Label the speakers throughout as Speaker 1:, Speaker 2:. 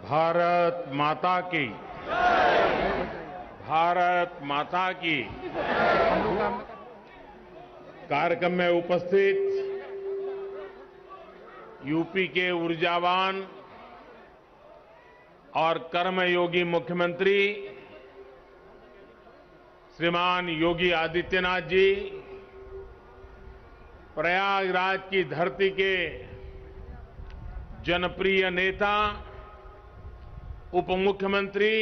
Speaker 1: भारत माता की। भारत माता की। कार्यक्रम में उपस्थित यूपी के ऊर्जावान और कर्मयोगी मुख्यमंत्री श्रीमान योगी आदित्यनाथ जी, प्रयागराज की धरती के जनप्रिय नेता उप मुख्यमंत्री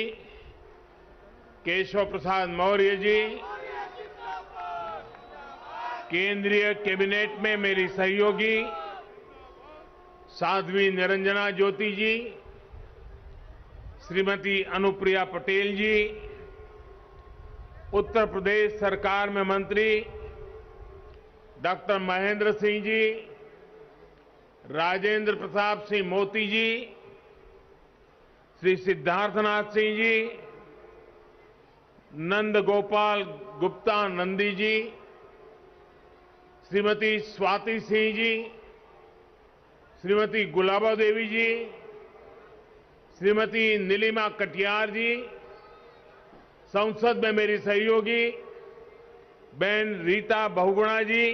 Speaker 1: केशव प्रसाद मौर्य जी, केंद्रीय कैबिनेट में मेरी सहयोगी साध्वी निरंजना ज्योति जी, श्रीमती अनुप्रिया पटेल जी, उत्तर प्रदेश सरकार में मंत्री डॉक्टर महेंद्र सिंह जी, राजेंद्र प्रताप सिंह मोती जी, श्री सिद्धार्थनाथ सिंह जी, नंद गोपाल गुप्ता नंदी जी, श्रीमती स्वाति सिंह जी, श्रीमती गुलाबा देवी जी, श्रीमती नीलिमा कटियार जी, संसद में मेरी सहयोगी बहन रीता बहुगुणा जी,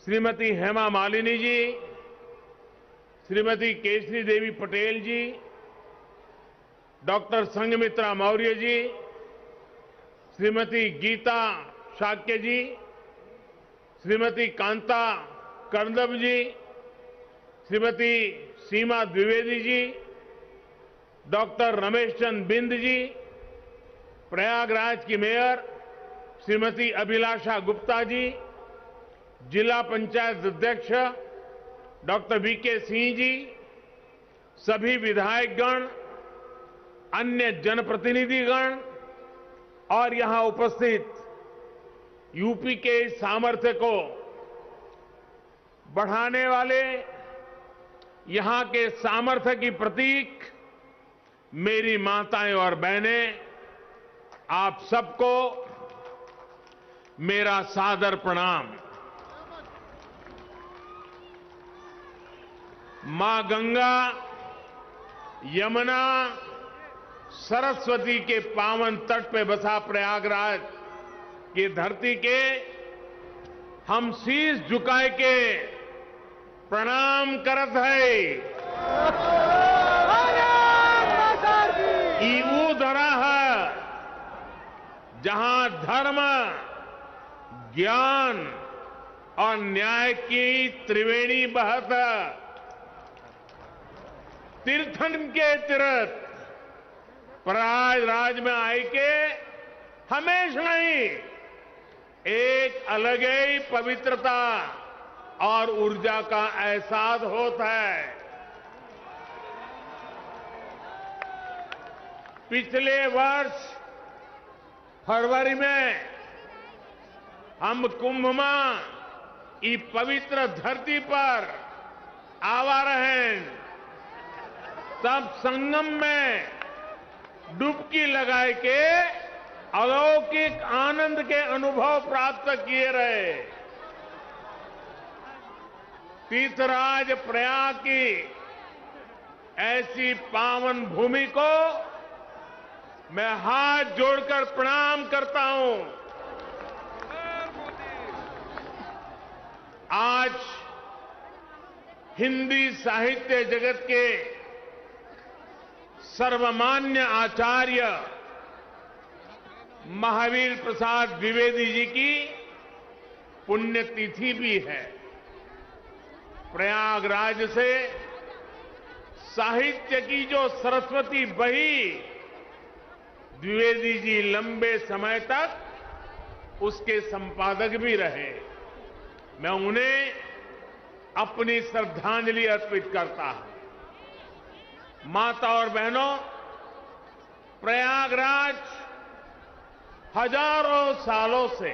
Speaker 1: श्रीमती हेमा मालिनी जी, श्रीमती केशरी देवी पटेल जी, डॉक्टर संघमित्रा मौर्य जी, श्रीमती गीता शाक्य जी, श्रीमती कांता कर्दम जी, श्रीमती सीमा द्विवेदी जी, डॉक्टर रमेश चंद बिंद जी, प्रयागराज की मेयर श्रीमती अभिलाषा गुप्ता जी, जिला पंचायत अध्यक्ष डॉक्टर वीके सिंह जी, सभी विधायकगण, अन्य जनप्रतिनिधिगण और यहां उपस्थित यूपी के सामर्थ्य को बढ़ाने वाले, यहां के सामर्थ्य की प्रतीक मेरी माताएं और बहनें, आप सबको मेरा सादर प्रणाम। मां गंगा, यमुना, सरस्वती के पावन तट पे बसा प्रयागराज की धरती के हम शीश झुकाए के प्रणाम करत है। ईऊ धरा है जहां धर्म, ज्ञान और न्याय की त्रिवेणी बहत, तीर्थन के तीर्थ प्रयागराज में आए के हमेशा ही एक अलग ही पवित्रता और ऊर्जा का एहसास होता है। पिछले वर्ष फरवरी में हम कुंभ में इस पवित्र धरती पर आवा रहे, तब संगम में डुबकी लगाए के अलौकिक आनंद के अनुभव प्राप्त किए रहे। तीर्थराज प्रयाग की ऐसी पावन भूमि को मैं हाथ जोड़कर प्रणाम करता हूं। आज हिंदी साहित्य जगत के सर्वमान्य आचार्य महावीर प्रसाद द्विवेदी जी की पुण्यतिथि भी है। प्रयागराज से साहित्य की जो सरस्वती बही, द्विवेदी जी लंबे समय तक उसके संपादक भी रहे। मैं उन्हें अपनी श्रद्धांजलि अर्पित करता हूं। माता और बहनों, प्रयागराज हजारों सालों से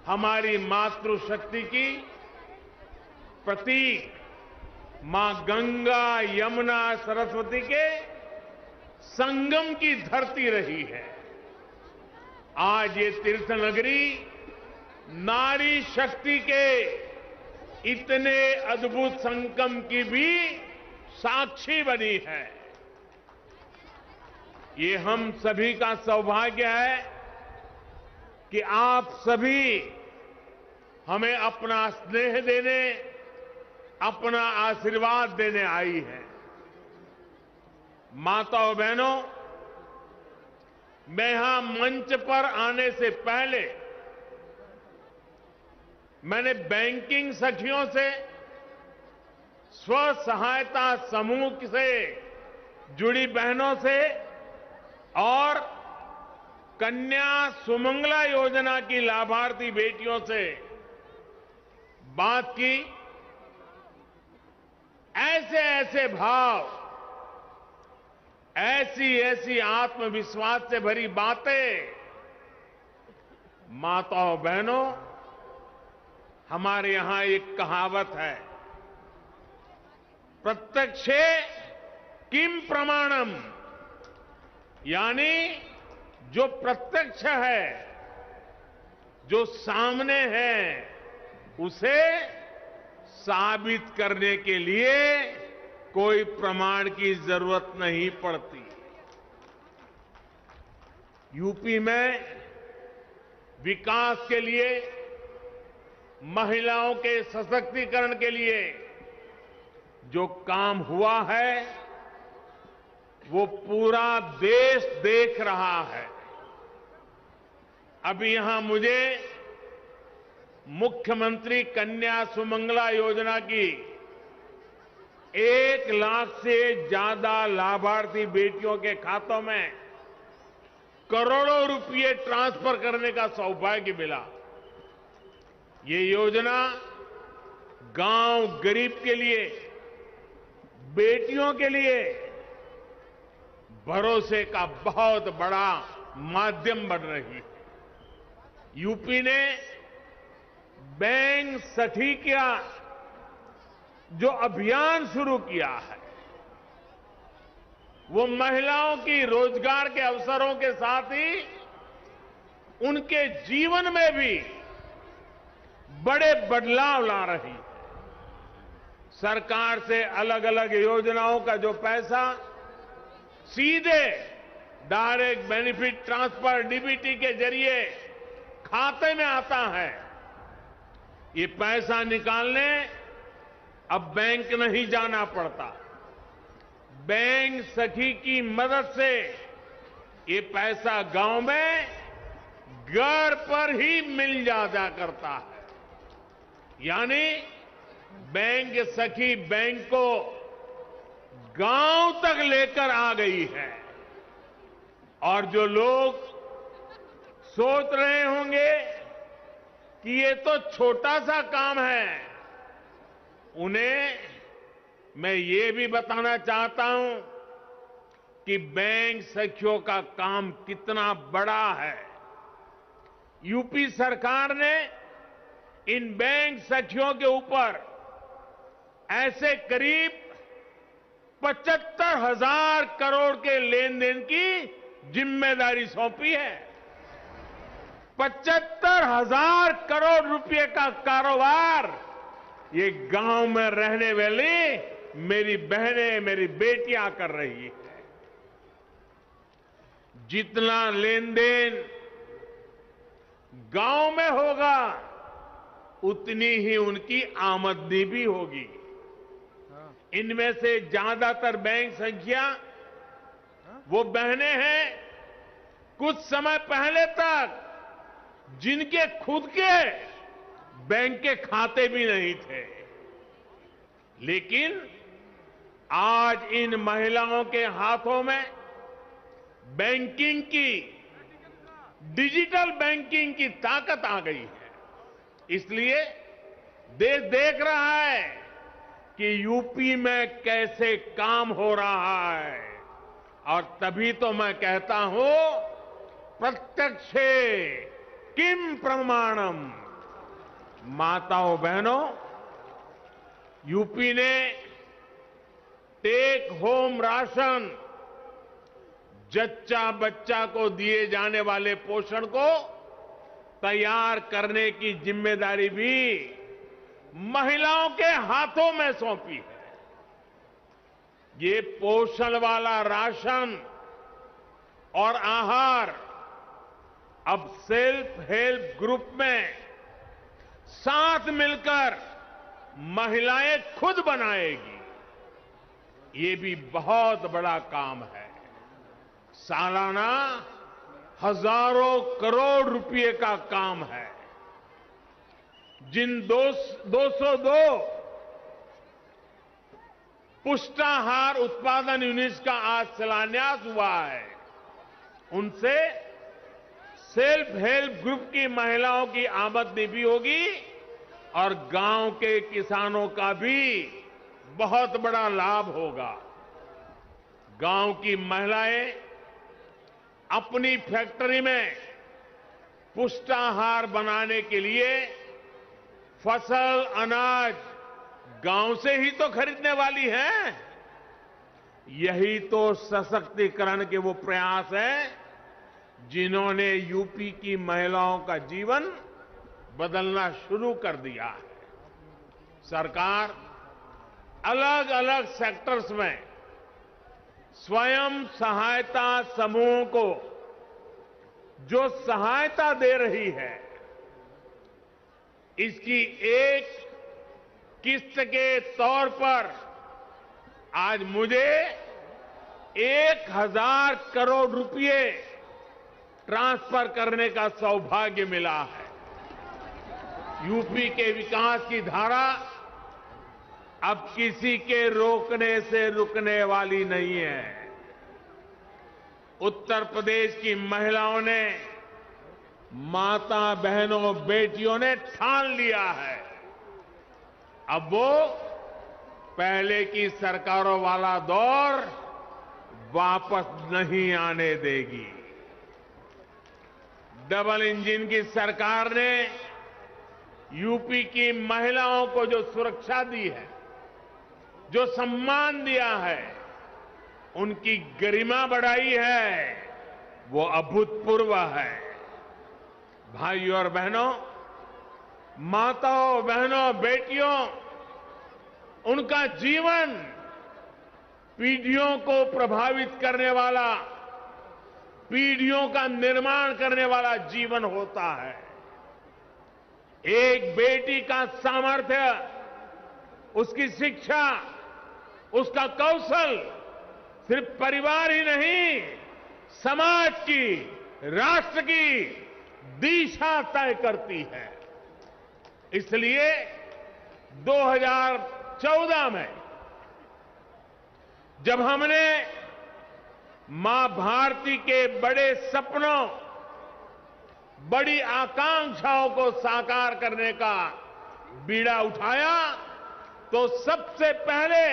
Speaker 1: हमारी मातृशक्ति की प्रतीक मां गंगा, यमुना, सरस्वती के संगम की धरती रही है। आज ये तीर्थ नगरी नारी शक्ति के इतने अद्भुत संगम की भी साक्षी बनी है। ये हम सभी का सौभाग्य है कि आप सभी हमें अपना स्नेह देने, अपना आशीर्वाद देने आई है। माताओं बहनों, मैं यहां मंच पर आने से पहले मैंने बैंकिंग सखियों से, स्व सहायता समूह से जुड़ी बहनों से और कन्या सुमंगला योजना की लाभार्थी बेटियों से बात की। ऐसे ऐसे भाव, ऐसी ऐसी आत्मविश्वास से भरी बातें, माताओं बहनों, हमारे यहां एक कहावत है, प्रत्यक्षे किम प्रमाणम, यानी जो प्रत्यक्ष है, जो सामने है, उसे साबित करने के लिए कोई प्रमाण की जरूरत नहीं पड़ती। यूपी में विकास के लिए, महिलाओं के सशक्तिकरण के लिए जो काम हुआ है, वो पूरा देश देख रहा है। अभी यहां मुझे मुख्यमंत्री कन्या सुमंगला योजना की 1 लाख से ज्यादा लाभार्थी बेटियों के खातों में करोड़ों रुपए ट्रांसफर करने का सौभाग्य मिला। ये योजना गांव गरीब के लिए, बेटियों के लिए भरोसे का बहुत बड़ा माध्यम बन रही है। यूपी ने बैंक सखी का जो अभियान शुरू किया है, वो महिलाओं की रोजगार के अवसरों के साथ ही उनके जीवन में भी बड़े बदलाव ला रही है। सरकार से अलग अलग योजनाओं का जो पैसा सीधे डायरेक्ट बेनिफिट ट्रांसफर डीबीटी के जरिए खाते में आता है, ये पैसा निकालने अब बैंक नहीं जाना पड़ता। बैंक सखी की मदद से ये पैसा गांव में घर पर ही मिल जा करता है। यानी बैंक सखी बैंक को गांव तक लेकर आ गई है। और जो लोग सोच रहे होंगे कि ये तो छोटा सा काम है, उन्हें मैं ये भी बताना चाहता हूं कि बैंक सखियों का काम कितना बड़ा है। यूपी सरकार ने इन बैंक सखियों के ऊपर ऐसे करीब 75,000 करोड़ के लेन देन की जिम्मेदारी सौंपी है। 75,000 करोड़ रुपए का कारोबार ये गांव में रहने वाली मेरी बहनें, मेरी बेटियां कर रही है। जितना लेन देन गांव में होगा, उतनी ही उनकी आमदनी भी होगी। इनमें से ज्यादातर बैंक संख्या वो बहनें हैं कुछ समय पहले तक जिनके खुद के बैंक के खाते भी नहीं थे, लेकिन आज इन महिलाओं के हाथों में बैंकिंग की, डिजिटल बैंकिंग की ताकत आ गई है। इसलिए देश देख रहा है कि यूपी में कैसे काम हो रहा है। और तभी तो मैं कहता हूं, प्रत्यक्षे किम प्रमाणम। माताओं बहनों, यूपी ने टेक होम राशन, जच्चा बच्चा को दिए जाने वाले पोषण को तैयार करने की जिम्मेदारी भी महिलाओं के हाथों में सौंपी है। ये पोषण वाला राशन और आहार अब सेल्फ हेल्प ग्रुप में साथ मिलकर महिलाएं खुद बनाएगी। ये भी बहुत बड़ा काम है। सालाना हजारों करोड़ रुपए का काम है। जिन 202 पुष्टाहार उत्पादन यूनिट्स का आज शिलान्यास हुआ है, उनसे सेल्फ हेल्प ग्रुप की महिलाओं की आमदनी भी होगी और गांव के किसानों का भी बहुत बड़ा लाभ होगा। गांव की महिलाएं अपनी फैक्ट्री में पुष्टाहार बनाने के लिए फसल, अनाज गांव से ही तो खरीदने वाली हैं। यही तो सशक्तिकरण के वो प्रयास हैं जिन्होंने यूपी की महिलाओं का जीवन बदलना शुरू कर दिया है। सरकार अलग अलग सेक्टर्स में स्वयं सहायता समूहों को जो सहायता दे रही है, इसकी एक किस्त के तौर पर आज मुझे 1000 करोड़ रुपए ट्रांसफर करने का सौभाग्य मिला है। यूपी के विकास की धारा अब किसी के रोकने से रुकने वाली नहीं है। उत्तर प्रदेश की महिलाओं ने, माता बहनों, बेटियों ने ठान लिया है, अब वो पहले की सरकारों वाला दौर वापस नहीं आने देगी। डबल इंजन की सरकार ने यूपी की महिलाओं को जो सुरक्षा दी है, जो सम्मान दिया है, उनकी गरिमा बढ़ाई है, वो अभूतपूर्व है। भाइयों और बहनों, माताओं, बहनों, बेटियों, उनका जीवन पीढ़ियों को प्रभावित करने वाला, पीढ़ियों का निर्माण करने वाला जीवन होता है। एक बेटी का सामर्थ्य, उसकी शिक्षा, उसका कौशल सिर्फ परिवार ही नहीं, समाज की, राष्ट्र की दिशा तय करती है। इसलिए 2014 में जब हमने मां भारती के बड़े सपनों, बड़ी आकांक्षाओं को साकार करने का बीड़ा उठाया, तो सबसे पहले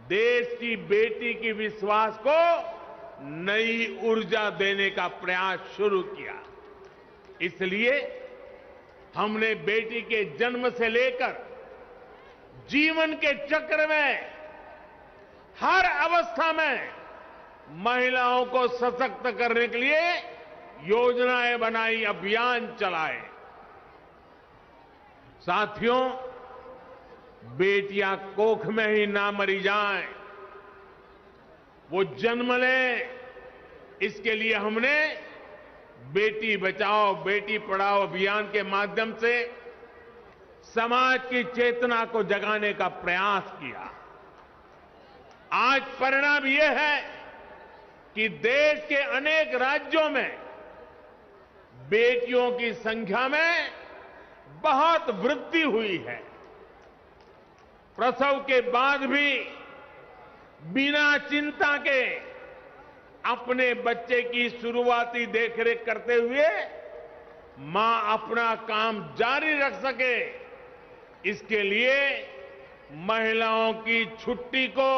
Speaker 1: देश की बेटी की विश्वास को नई ऊर्जा देने का प्रयास शुरू किया। इसलिए हमने बेटी के जन्म से लेकर जीवन के चक्र में हर अवस्था में महिलाओं को सशक्त करने के लिए योजनाएं बनाई, अभियान चलाए। साथियों, बेटियां कोख में ही ना मरी जाएं, वो जन्म लें, इसके लिए हमने बेटी बचाओ बेटी पढ़ाओ अभियान के माध्यम से समाज की चेतना को जगाने का प्रयास किया। आज परिणाम यह है कि देश के अनेक राज्यों में बेटियों की संख्या में बहुत वृद्धि हुई है। प्रसव के बाद भी बिना चिंता के अपने बच्चे की शुरुआती देखरेख करते हुए मां अपना काम जारी रख सके, इसके लिए महिलाओं की छुट्टी को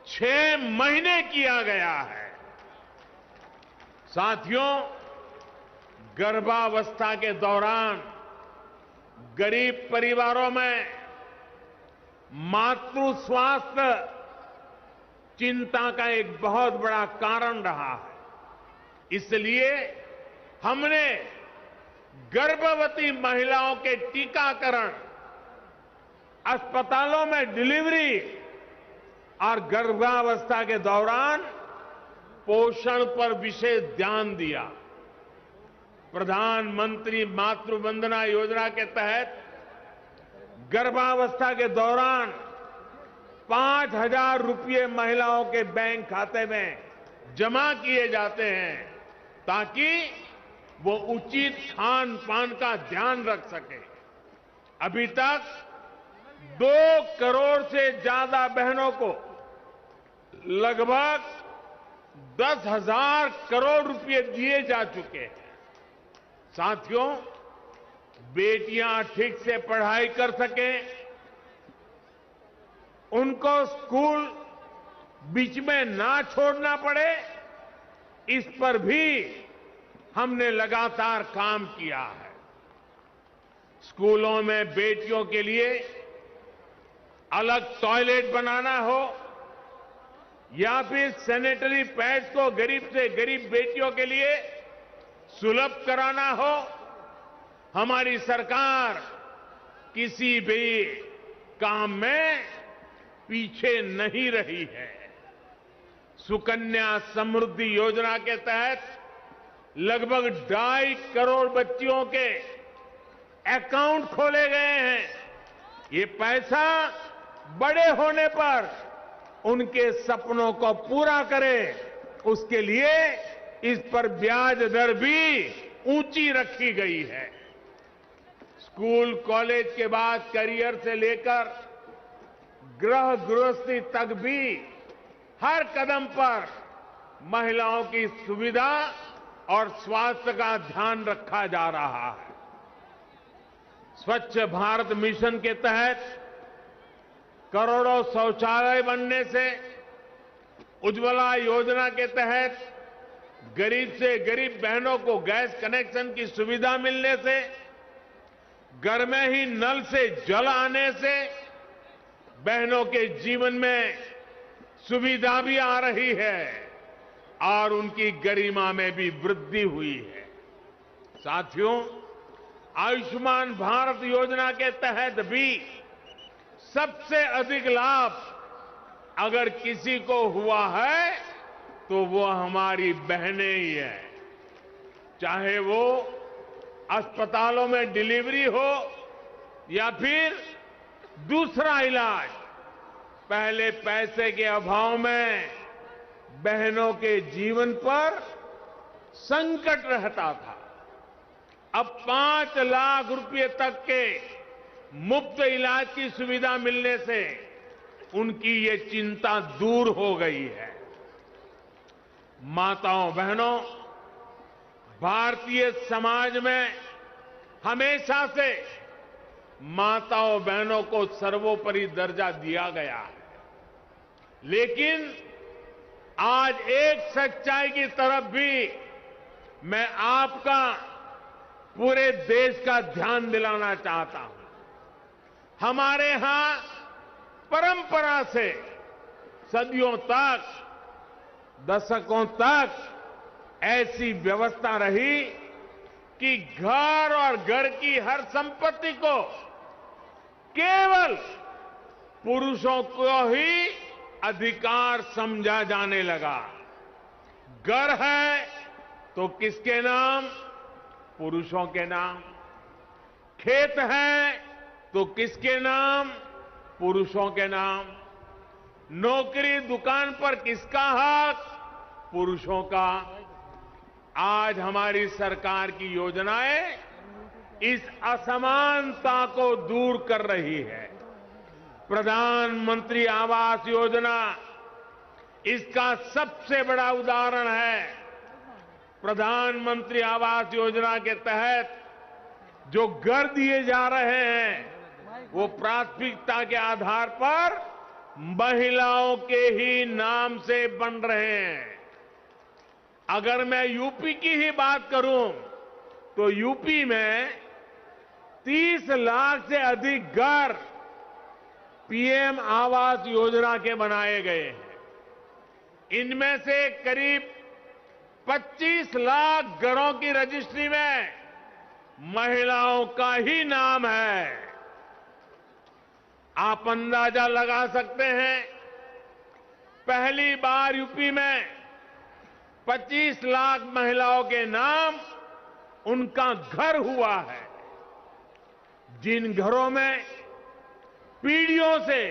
Speaker 1: 6 महीने किया गया है। साथियों, गर्भावस्था के दौरान गरीब परिवारों में मातृ स्वास्थ्य चिंता का एक बहुत बड़ा कारण रहा है। इसलिए हमने गर्भवती महिलाओं के टीकाकरण, अस्पतालों में डिलीवरी और गर्भावस्था के दौरान पोषण पर विशेष ध्यान दिया। प्रधानमंत्री मातृ वंदना योजना के तहत गर्भावस्था के दौरान 5,000 रुपये महिलाओं के बैंक खाते में जमा किए जाते हैं ताकि वो उचित खान पान का ध्यान रख सके। अभी तक 2 करोड़ से ज्यादा बहनों को लगभग 10,000 करोड़ रुपए दिए जा चुके हैं। साथियों, बेटियां ठीक से पढ़ाई कर सकें, उनको स्कूल बीच में ना छोड़ना पड़े, इस पर भी हमने लगातार काम किया है। स्कूलों में बेटियों के लिए अलग टॉयलेट बनाना हो या फिर सैनिटरी पैड्स को गरीब से गरीब बेटियों के लिए सुलभ कराना हो, हमारी सरकार किसी भी काम में पीछे नहीं रही है। सुकन्या समृद्धि योजना के तहत लगभग 2.5 करोड़ बच्चियों के अकाउंट खोले गए हैं। ये पैसा बड़े होने पर उनके सपनों को पूरा करे, उसके लिए इस पर ब्याज दर भी ऊंची रखी गई है। स्कूल कॉलेज के बाद करियर से लेकर गृहस्थी तक भी हर कदम पर महिलाओं की सुविधा और स्वास्थ्य का ध्यान रखा जा रहा है। स्वच्छ भारत मिशन के तहत करोड़ों शौचालय बनने से, उज्ज्वला योजना के तहत गरीब से गरीब बहनों को गैस कनेक्शन की सुविधा मिलने से, घर में ही नल से जल आने से बहनों के जीवन में सुविधा भी आ रही है और उनकी गरिमा में भी वृद्धि हुई है। साथियों, आयुष्मान भारत योजना के तहत भी सबसे अधिक लाभ अगर किसी को हुआ है तो वो हमारी बहनें ही हैं। चाहे वो अस्पतालों में डिलीवरी हो या फिर दूसरा इलाज, पहले पैसे के अभाव में बहनों के जीवन पर संकट रहता था। अब 5 लाख रुपए तक के मुफ्त इलाज की सुविधा मिलने से उनकी ये चिंता दूर हो गई है। माताओं बहनों, भारतीय समाज में हमेशा से माताओं बहनों को सर्वोपरि दर्जा दिया गया है, लेकिन आज एक सच्चाई की तरफ भी मैं आपका, पूरे देश का ध्यान दिलाना चाहता हूं। हमारे यहां परंपरा से सदियों तक, दशकों तक ऐसी व्यवस्था रही कि घर और घर की हर संपत्ति को केवल पुरुषों को ही अधिकार समझा जाने लगा। घर है तो किसके नाम? पुरुषों के नाम। खेत है तो किसके नाम? पुरुषों के नाम। नौकरी दुकान पर किसका हक? पुरुषों का। आज हमारी सरकार की योजनाएं इस असमानता को दूर कर रही है। प्रधानमंत्री आवास योजना इसका सबसे बड़ा उदाहरण है। प्रधानमंत्री आवास योजना के तहत जो घर दिए जा रहे हैं वो प्राथमिकता के आधार पर महिलाओं के ही नाम से बन रहे हैं। अगर मैं यूपी की ही बात करूं तो यूपी में 30 लाख से अधिक घर पीएम आवास योजना के बनाए गए हैं। इनमें से करीब 25 लाख घरों की रजिस्ट्री में महिलाओं का ही नाम है। आप अंदाजा लगा सकते हैं पहली बार यूपी में 25 लाख महिलाओं के नाम उनका घर हुआ है। जिन घरों में पीढ़ियों से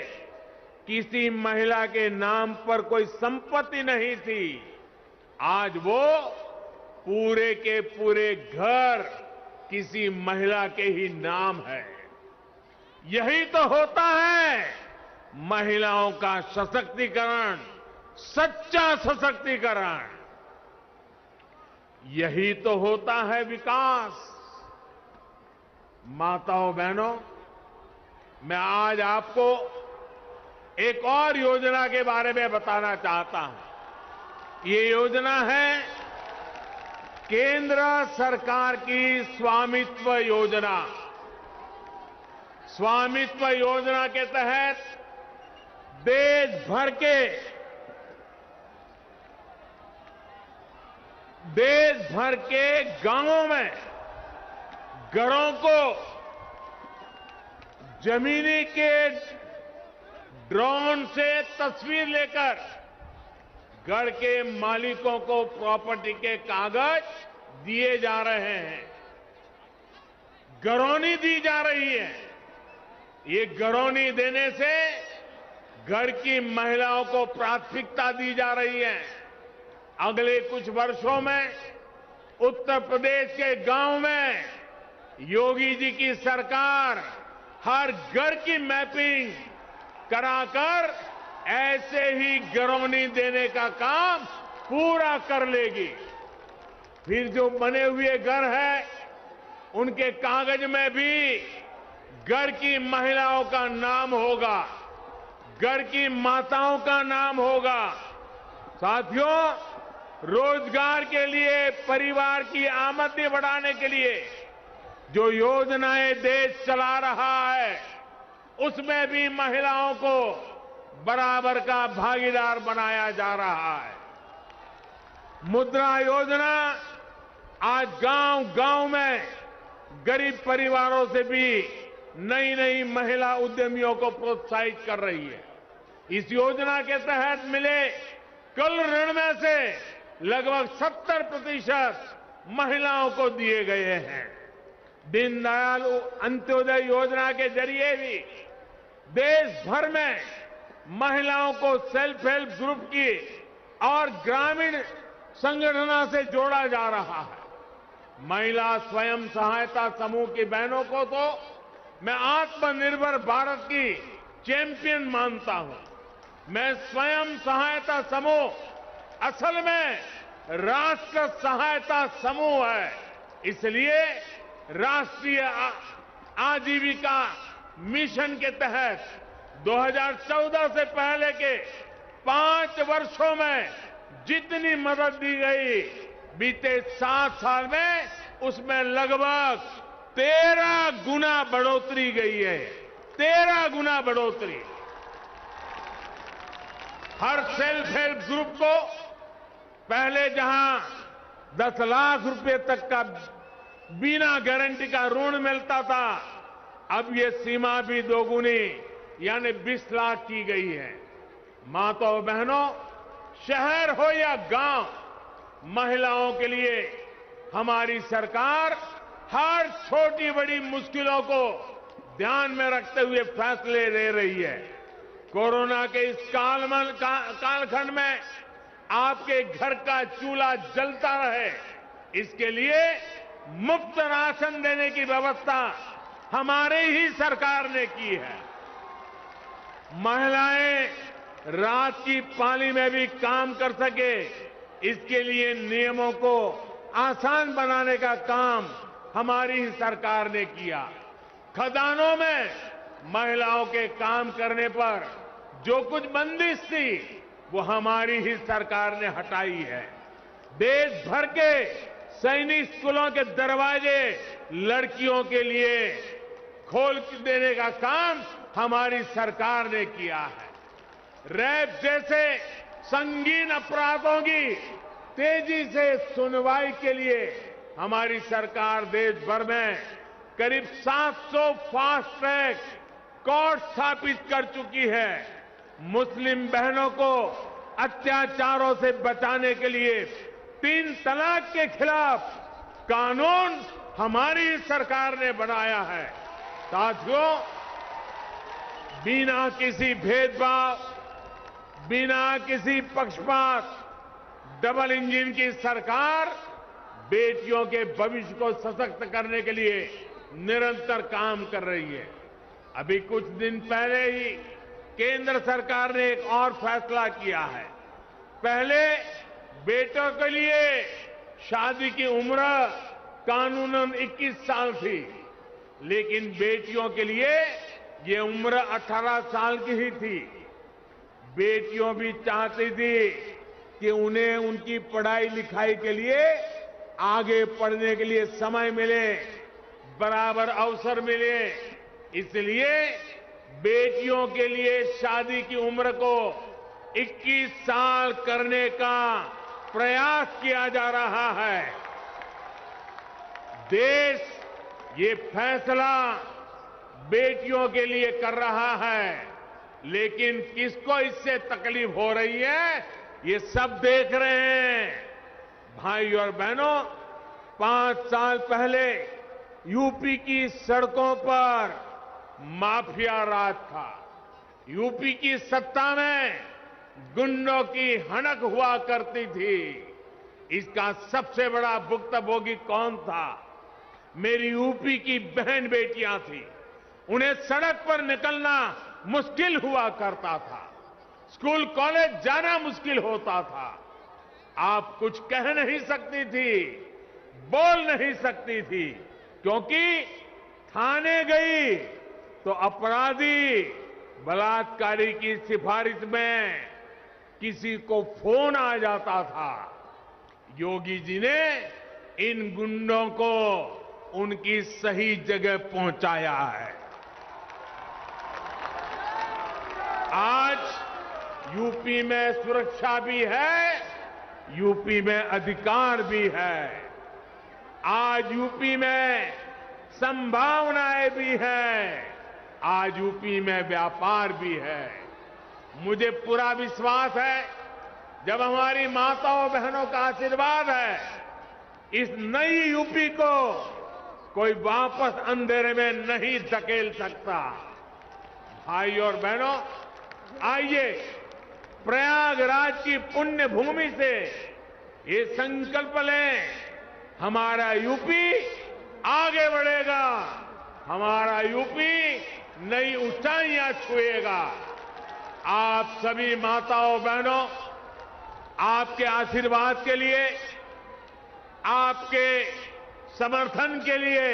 Speaker 1: किसी महिला के नाम पर कोई संपत्ति नहीं थी, आज वो पूरे के पूरे घर किसी महिला के ही नाम है। यही तो होता है महिलाओं का सशक्तिकरण, सच्चा सशक्तिकरण। यही तो होता है विकास। माताओं बहनों, मैं आज आपको एक और योजना के बारे में बताना चाहता हूं। ये योजना है केंद्र सरकार की स्वामित्व योजना। स्वामित्व योजना के तहत देश भर के गांवों में घरों को जमीनी के ड्रोन से तस्वीर लेकर घर के मालिकों को प्रॉपर्टी के कागज दिए जा रहे हैं। घरौनी दी जा रही है। ये घरौनी देने से घर की महिलाओं को प्राथमिकता दी जा रही है। अगले कुछ वर्षों में उत्तर प्रदेश के गांव में योगी जी की सरकार हर घर की मैपिंग कराकर ऐसे ही घरौनी देने का काम पूरा कर लेगी। फिर जो बने हुए घर है उनके कागज में भी घर की महिलाओं का नाम होगा, घर की माताओं का नाम होगा। साथियों, रोजगार के लिए, परिवार की आमदनी बढ़ाने के लिए जो योजनाएं देश चला रहा है उसमें भी महिलाओं को बराबर का भागीदार बनाया जा रहा है। मुद्रा योजना आज गांव-गांव में गरीब परिवारों से भी नई नई महिला उद्यमियों को प्रोत्साहित कर रही है। इस योजना के तहत मिले कुल ऋण में से लगभग 70% महिलाओं को दिए गए हैं। दीनदयाल अंत्योदय योजना के जरिए भी देश भर में महिलाओं को सेल्फ हेल्प ग्रुप की और ग्रामीण संगठनों से जोड़ा जा रहा है। महिला स्वयं सहायता समूह की बहनों को तो मैं आत्मनिर्भर भारत की चैंपियन मानता हूं। मैं स्वयं सहायता समूह असल में राष्ट्र सहायता समूह है। इसलिए राष्ट्रीय आजीविका मिशन के तहत 2014 से पहले के 5 वर्षों में जितनी मदद दी गई, बीते 7 साल में उसमें लगभग 13 गुना बढ़ोतरी गई है। 13 गुना बढ़ोतरी। हर सेल्फ हेल्प ग्रुप को पहले जहां 10 लाख रुपए तक का बिना गारंटी का ऋण मिलता था, अब ये सीमा भी दोगुनी यानी 20 लाख की गई है। माताओं बहनों, शहर हो या गांव, महिलाओं के लिए हमारी सरकार हर छोटी बड़ी मुश्किलों को ध्यान में रखते हुए फैसले ले रही है। कोरोना के इस कालखंड में आपके घर का चूल्हा जलता रहे, इसके लिए मुफ्त राशन देने की व्यवस्था हमारे ही सरकार ने की है। महिलाएं रात की पाली में भी काम कर सके, इसके लिए नियमों को आसान बनाने का काम हमारी ही सरकार ने किया। खदानों में महिलाओं के काम करने पर जो कुछ बंदिश थी वो हमारी ही सरकार ने हटाई है। देश भर के सैनिक स्कूलों के दरवाजे लड़कियों के लिए खोल देने का काम हमारी सरकार ने किया है। रेप जैसे संगीन अपराधों की तेजी से सुनवाई के लिए हमारी सरकार देश भर में करीब 700 फास्ट ट्रैक कोर्ट स्थापित कर चुकी है। मुस्लिम बहनों को अत्याचारों से बचाने के लिए 3 तलाक के खिलाफ कानून हमारी सरकार ने बनाया है। साथियों, बिना किसी भेदभाव, बिना किसी पक्षपात, डबल इंजन की सरकार बेटियों के भविष्य को सशक्त करने के लिए निरंतर काम कर रही है। अभी कुछ दिन पहले ही केंद्र सरकार ने एक और फैसला किया है। पहले बेटों के लिए शादी की उम्र कानूनन 21 साल थी, लेकिन बेटियों के लिए ये उम्र 18 साल की ही थी। बेटियों भी चाहती थी कि उन्हें उनकी पढ़ाई लिखाई के लिए आगे पढ़ने के लिए समय मिले, बराबर अवसर मिले। इसलिए बेटियों के लिए शादी की उम्र को 21 साल करने का प्रयास किया जा रहा है। देश ये फैसला बेटियों के लिए कर रहा है, लेकिन किसको इससे तकलीफ हो रही है, ये सब देख रहे हैं। भाई और बहनों, 5 साल पहले यूपी की सड़कों पर माफिया राज था। यूपी की सत्ता में गुंडों की हनक हुआ करती थी। इसका सबसे बड़ा भुक्तभोगी कौन था? मेरी यूपी की बहन बेटियां थी। उन्हें सड़क पर निकलना मुश्किल हुआ करता था, स्कूल कॉलेज जाना मुश्किल होता था। आप कुछ कह नहीं सकती थी, बोल नहीं सकती थी, क्योंकि थाने गई तो अपराधी बलात्कारी की सिफारिश में किसी को फोन आ जाता था। योगी जी ने इन गुंडों को उनकी सही जगह पहुंचाया है। आज यूपी में सुरक्षा भी है, यूपी में अधिकार भी है। आज यूपी में संभावनाएं भी हैं, आज यूपी में व्यापार भी है। मुझे पूरा विश्वास है, जब हमारी माताओं बहनों का आशीर्वाद है, इस नई यूपी को कोई वापस अंधेरे में नहीं धकेल सकता। भाई और बहनों, आइए प्रयागराज की पुण्य भूमि से ये संकल्प लें, हमारा यूपी आगे बढ़ेगा, हमारा यूपी नई ऊंचाइयां छुएगा। आप सभी माताओं बहनों, आपके आशीर्वाद के लिए, आपके समर्थन के लिए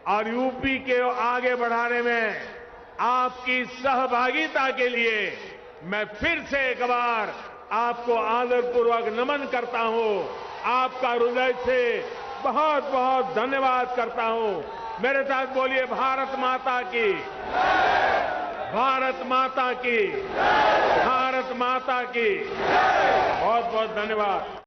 Speaker 1: और यूपी के आगे बढ़ाने में आपकी सहभागिता के लिए मैं फिर से एक बार आपको आदरपूर्वक नमन करता हूं। आपका हृदय से बहुत बहुत धन्यवाद करता हूं। मेरे साथ बोलिए, भारत माता की, भारत माता की, भारत माता की। बहुत बहुत धन्यवाद।